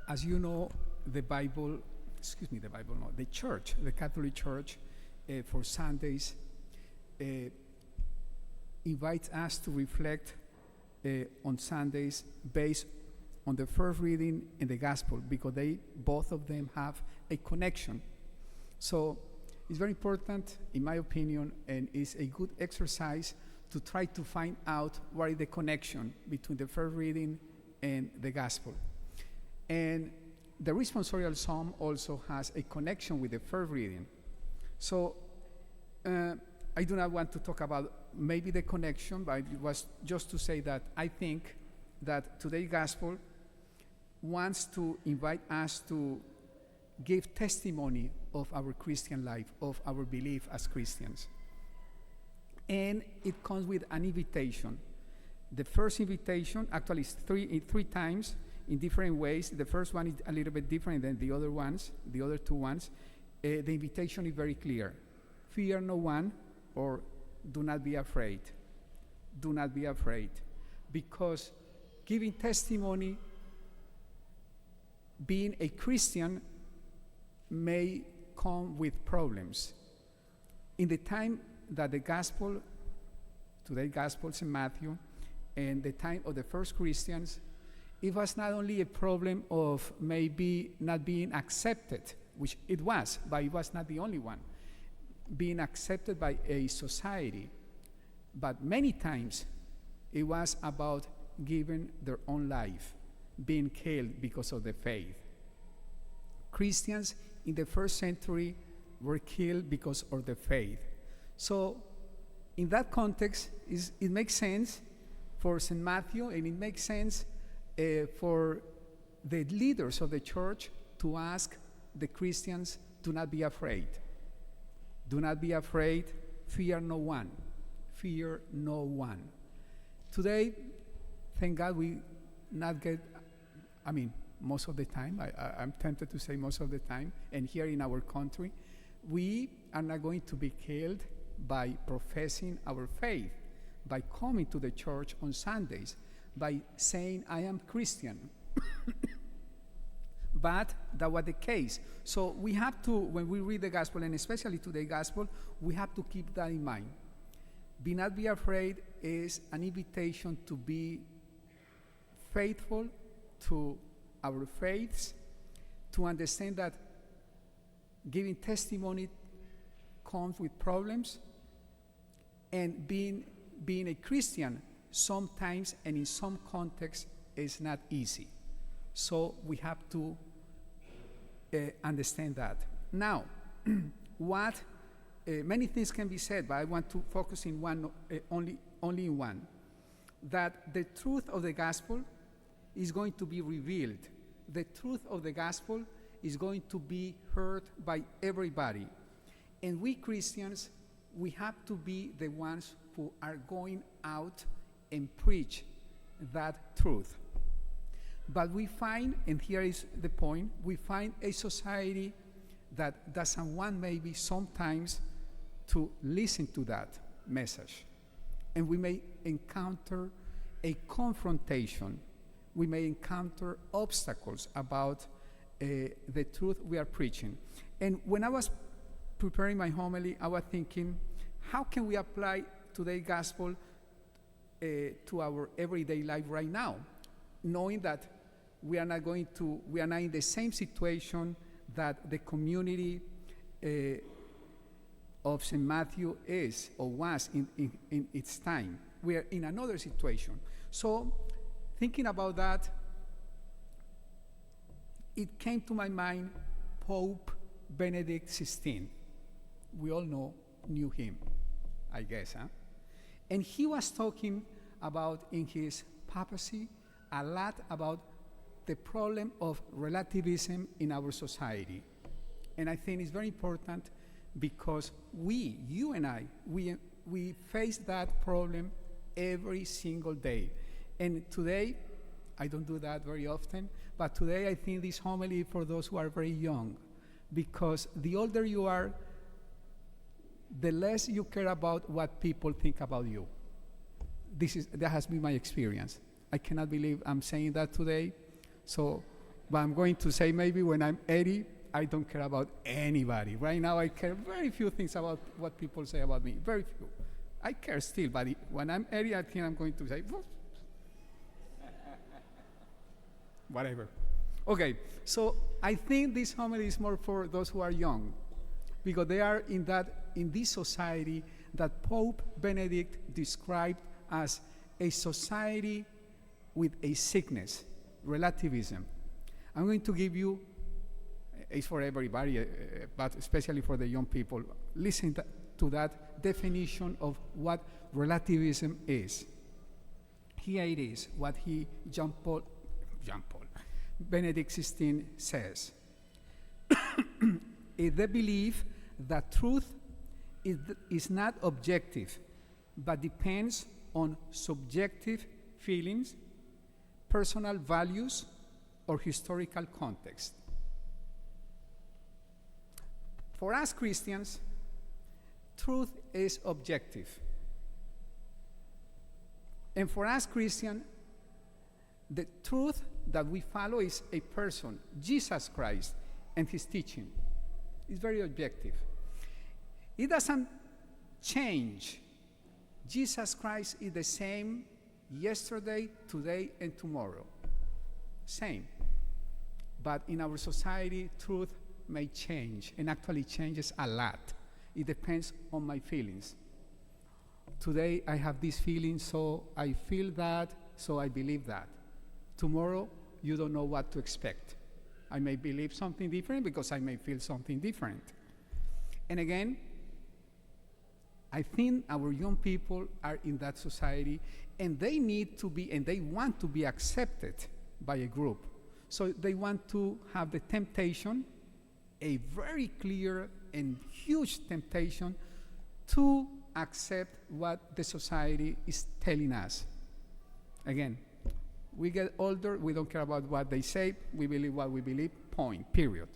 As you know, the Bible, the Bible, no, the church, the Catholic Church, for Sundays, uh, invites us to reflect on Sundays based on the first reading in the Gospel, because both of them have a connection. So it's very important, in my opinion, and it's a good exercise to try to find out what is the connection between the first reading and the Gospel. And the responsorial psalm also has a connection with the first reading. So I do not want to talk about maybe the connection, but it was just to say that I think that today's Gospel wants to invite us to give testimony of our Christian life, of our belief as Christians. And it comes with an invitation. The first invitation actually is three times in different ways. The first one is a little bit different than the other ones, the other two ones. The invitation is very clear. Fear no one, or do not be afraid. Do not be afraid. Because giving testimony, being a Christian, may come with problems. In the time that the gospel, today's gospel is in Matthew, and the time of the first Christians, it was not only a problem of maybe not being accepted, which it was, but it was not the only one, being accepted by a society, but many times it was about giving their own life, being killed because of the faith. Christians in the first century were killed because of the faith. So in that context, it makes sense for St. Matthew, and it makes sense for the leaders of the church to ask the Christians to not be afraid. Do not be afraid. Fear no one. Fear no one. Today, thank God we not get, most of the time, I'm tempted to say most of the time, and here in our country, we are not going to be killed by professing our faith, by coming to the church on Sundays, by saying, I am Christian. But that was the case. So we have to, when we read the gospel, and especially today's gospel, we have to keep that in mind. Be not be afraid is an invitation to be faithful to our faiths, to understand that giving testimony comes with problems, and being a Christian sometimes and in some contexts is not easy. So we have to understand that. Now, many things can be said, but I want to focus in one, only in one. That the truth of the gospel is going to be revealed. The truth of the gospel is going to be heard by everybody. And we Christians, we have to be the ones who are going out and preach that truth. But we find, and here is the point, we find a society that doesn't want maybe sometimes to listen to that message. And we may encounter a confrontation. We may encounter obstacles about the truth we are preaching. And when I was preparing my homily, I was thinking, how can we apply today's gospel to our everyday life right now, knowing that we are not in the same situation that the community of St. Matthew is or was in its time. We are in another situation. So, thinking about that, it came to my mind Pope Benedict XVI. We all knew him, I guess, huh? And he was talking about, in his papacy, a lot about the problem of relativism in our society. And I think it's very important because you and I, we face that problem every single day. And today, I don't do that very often, but today I think this homily for those who are very young, because the older you are, the less you care about what people think about you. That has been my experience. I cannot believe I'm saying that today. So But I'm going to say maybe when I'm 80, I don't care about anybody. Right now, I care very few things about what people say about me. Very few. I care still, but when I'm 80, I think I'm going to say, whatever. Okay, so I think this homily is more for those who are young, because they are in this society that Pope Benedict described as a society with a sickness, relativism. I'm going to give you, it's for everybody, but especially for the young people, listen to that definition of what relativism is. Here it is, what John Paul, Benedict XVI says. Is the belief that truth is not objective, but depends on subjective feelings, personal values, or historical context. For us Christians, truth is objective. And for us Christians, the truth that we follow is a person, Jesus Christ, and his teaching. It's very objective. It doesn't change. Jesus Christ is the same yesterday, today, and tomorrow. Same. But in our society, truth may change, and actually changes a lot. It depends on my feelings. Today, I have this feeling, so I feel that, so I believe that. Tomorrow, you don't know what to expect. I may believe something different because I may feel something different. And again, I think our young people are in that society, and they need to be, and they want to be accepted by a group. So they want to have the temptation, a very clear and huge temptation, to accept what the society is telling us. Again, we get older, we don't care about what they say, we believe what we believe, point, period.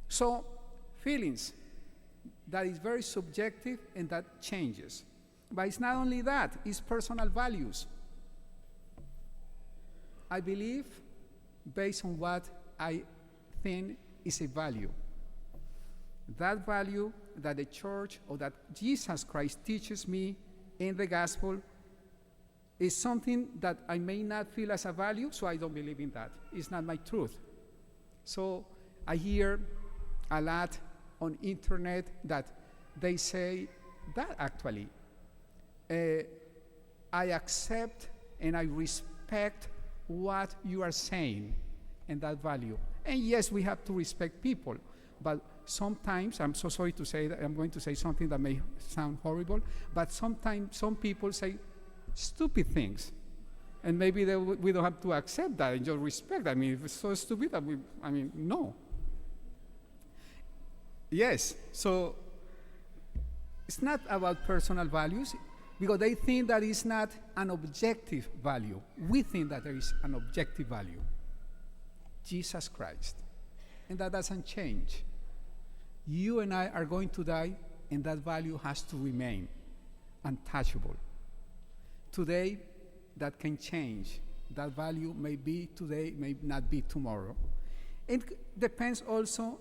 So, feelings, that is very subjective and that changes. But it's not only that, it's personal values. I believe based on what I think is a value. That value that the church or that Jesus Christ teaches me in the gospel is something that I may not feel as a value, so I don't believe in that. It's not my truth. So I hear a lot on internet that they say that actually I accept and I respect what you are saying and that value. And yes, we have to respect people, but sometimes, I'm so sorry to say that, I'm going to say something that may sound horrible, but sometimes some people say stupid things. And maybe we don't have to accept that and just respect. I mean, if it's so stupid, no. Yes, so it's not about personal values, because they think that it's not an objective value. We think that there is an objective value, Jesus Christ. And that doesn't change. You and I are going to die, and that value has to remain untouchable. Today, that can change. That value may be today, may not be tomorrow. It depends also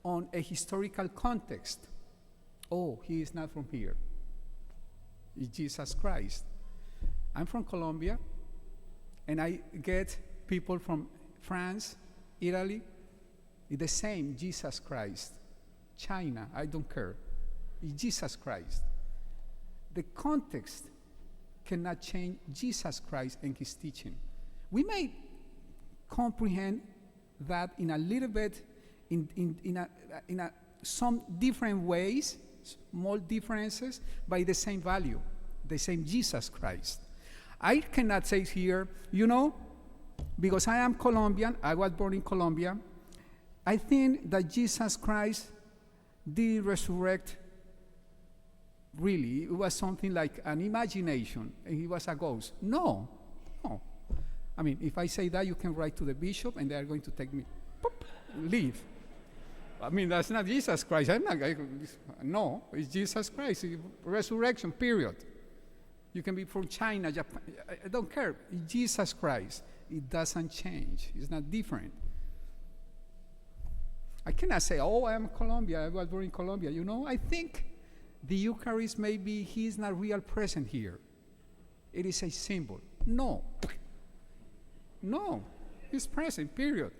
on a historical context. Oh, he is not from here. It's Jesus Christ. I'm from Colombia, and I get people from France, Italy. It's the same, Jesus Christ. China, I don't care. It's Jesus Christ. The context cannot change Jesus Christ and his teaching. We may comprehend that in a little bit, in some different ways, small differences, by the same value, the same Jesus Christ. I cannot say here, because I am Colombian, I was born in Colombia, I think that Jesus Christ did resurrect. Really, it was something like an imagination, and he was a ghost. No. I mean, if I say that, you can write to the bishop, and they are going to take me, leave. I mean, that's not Jesus Christ. No, it's Jesus Christ. Resurrection, period. You can be from China, Japan. I don't care. Jesus Christ, it doesn't change. It's not different. I cannot say, oh, I am Colombia. I was born in Colombia. You know, I think the Eucharist, maybe he's not real present here. It is a symbol. No. No. He's present, period.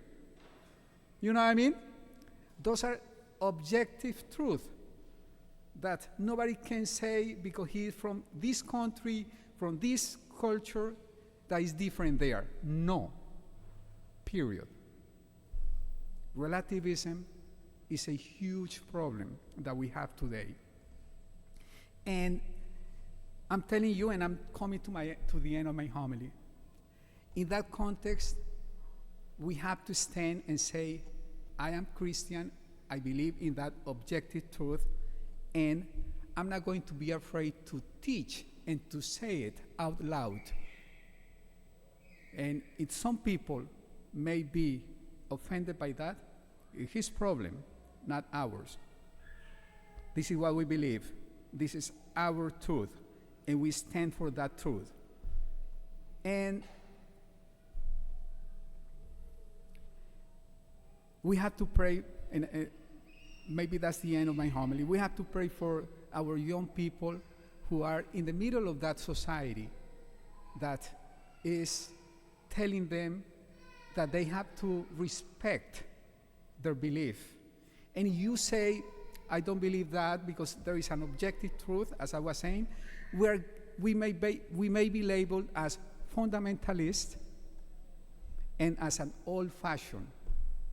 You know what I mean? Those are objective truth that nobody can say because he is from this country, from this culture, that is different there. No. Period. Relativism is a huge problem that we have today. And I'm telling you, and I'm coming to the end of my homily. In that context, we have to stand and say, I am Christian, I believe in that objective truth, and I'm not going to be afraid to teach and to say it out loud. And if some people may be offended by that, it's his problem, not ours. This is what we believe. This is our truth, and we stand for that truth. And we have to pray, and maybe that's the end of my homily. We have to pray for our young people who are in the middle of that society that is telling them that they have to respect their belief. And you say, I don't believe that because there is an objective truth, as I was saying, where we may be labeled as fundamentalist and as an old-fashioned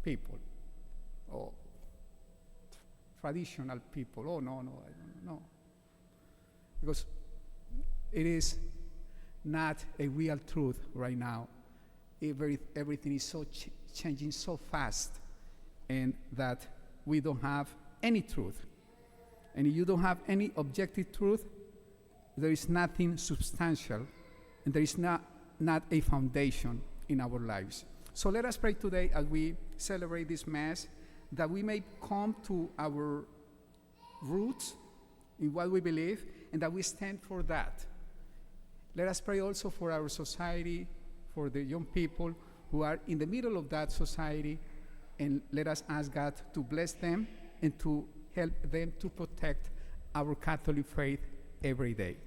people or traditional people. Oh, no, I don't know. Because it is not a real truth right now. Everything is so changing so fast, and that we don't have any truth. And if you don't have any objective truth, there is nothing substantial, and there is not a foundation in our lives. So let us pray today as we celebrate this Mass, that we may come to our roots in what we believe, and that we stand for that. Let us pray also for our society, for the young people who are in the middle of that society, and let us ask God to bless them and to help them to protect our Catholic faith every day.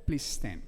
Please stand.